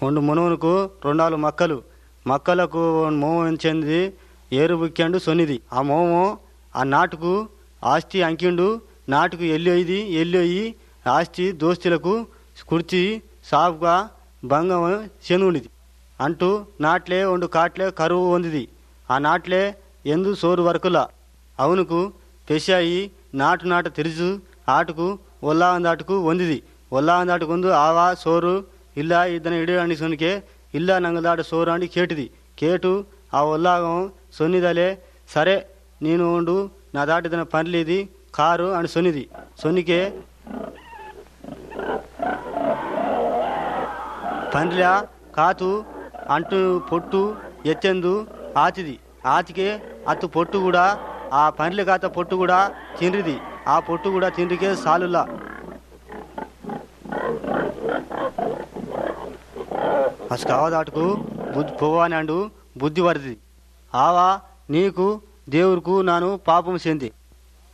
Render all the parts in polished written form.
ఒండు మునువునకు 2 మక్కలు మక్కలకు మోవం చెంది ఏరు బుక్కండు సొన్నిది ఆ మోము ఆ నాటుకు ఆస్తి అంకిండు నాటుకు ఎల్లి ఆస్తి దోస్తులకు కుర్చి సాపుగా భంగం చెనుండిది అంటూ నాట్లే ఒండు కాట్లే కరువు వందిది ఆ నాట్లే ఎందు సోరు వరకులా అవునుకు పెశాయి నాటు తెరుచు ఆటుకు ఒల్లాందాటుకు వందిది ఒల్లాందాటుకు వందు ఆవా సోరు ఇల్లా ఇద్దరు ఇడు అండి సొనికే ఇల్లా నంగదాట సోరు అండి కేటుది కేటు ఆ ఒల్లాగం సొన్నిదలే సరే నేను ఉండు నా దాటిదన పనిలేది కారు అని సొన్నిది సొన్నికే పనిలా కాతు అంటు పొట్టు ఎత్తెందు ఆతిది ఆతికే అత్తు పొట్టు కూడా ఆ పనిల కాత పొట్టు కూడా తిండ్రిది ఆ పొట్టు కూడా తిండ్రికే సాలులా అసకావదాటుకు పోవాని అండు బుద్ధి పడుతుంది ఆవా నీకు దేవుడుకు నాను పాపం చెంది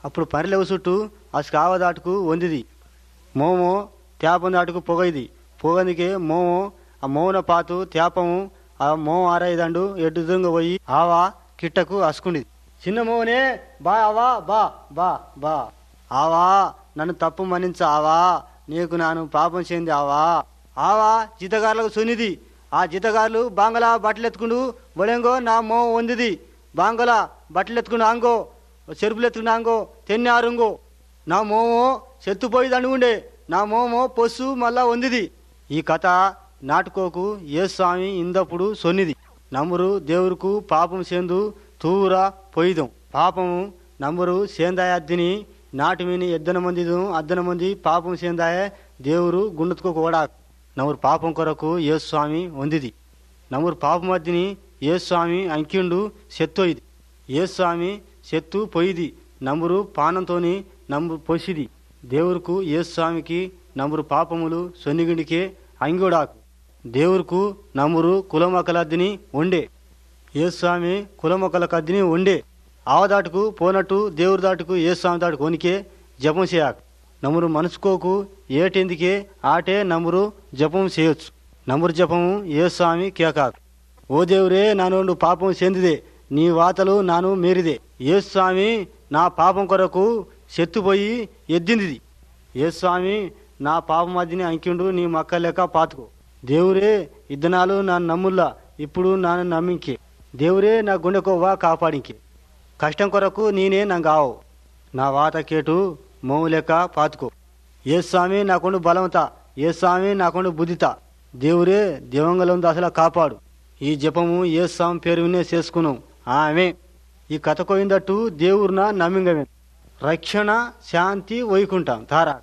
అప్పుడు పనిలేవు చుట్టూ అసకావదాటుకు వందిది మోమో తేపం దాటుకు పొగైది పొగందుకే మోమో ఆ మోన పాతు తేపము ఆ మోం ఆరైదండు ఎడ్డు దొంగ పోయి ఆవా కిట్టకు అసుకుండిది చిన్న మోనే బా ఆవా బా బా బా ఆవా నన్ను తప్పు మన్నించ ఆవా నీకు నాను పాపం చెంది ఆవా జీతగారులకు సునిది ఆ జీతగారులు బాంగలా బట్టలు ఎత్తుకుండు బొలెంగో నా మో వందిది బాంగలా బట్టలు ఎత్తుకుండు ఆంగో చెరుపులు ఎత్తుకుండు ఆంగో తెన్ని ఆరుంగో నా మోమో చెత్తుపోయిది ఉండే నా మోమో పొస్సు మళ్ళా వందిది ఈ కథ నాటుకోకు ఏ స్వామి ఇందప్పుడు సొన్నిది నమ్మురు దేవురుకు పాపం సేందు తూరా పొయ్యిదం పాపము నమ్మురు సేందాయద్దిని నాటి మీని ఎద్దన మంది పాపం సేందాయ దేవురు గుండెత్తుకోడా నమ్మురు పాపం కొరకు ఏ స్వామి వందిది నమ్మురు పాపం మధ్యని ఏ స్వామి అంకిండు సెత్తోయిది ఏ స్వామి సెత్తు పొయ్యిది నమ్మురు పానంతోని నమ్మురు పొసిది దేవురుకు ఏ స్వామికి నమ్మురు పాపములు సొన్నిగిండికే అంగిడాకు దేవురుకు నమ్మురు కులమొకలద్దిని ఉండే ఏ స్వామి కులమొకలకద్దిని ఉండే ఆవదాటుకు పోనట్టు దేవురు దాటుకు ఏ స్వామి దాటుకు వనికే జపం చేయకు నమ్మురు మనసుకోకు ఏటెందుకే ఆటే నమ్మురు జపం చేయొచ్చు నమ్మురు జపము ఏ స్వామి కేకాకు ఓ దేవురే నాను పాపం చెందిదే నీ వాతలు నాను మేరిదే ఏ స్వామి నా పాపం కొరకు చెత్తుపోయి ఎద్దింది ఏ స్వామి నా పాపం మధ్యని అంకిండు నీ మక్క లెక్క పాతుకో దేవురే ఇద్దనాలు నా నమ్ముల్లా ఇప్పుడు నాను నమ్మింకే దేవురే నా గుండెకోవా కాపాడింకే కష్టం కొరకు నేనే నంగావు నా వాత కేటు మోము లెక్క పాతుకో ఏ స్వామి నాకొండు బలమత ఏ స్వామి నాకొండు బుద్ధిత దేవురే దేవంగలం దాసలా కాపాడు ఈ జపము ఏ స్వామి పేరు వినే చేసుకున్నాం ఆమె ఈ కథ కోయిందట్టు దేవురున నమ్మింగమే రక్షణ శాంతి వైకుంఠం తారా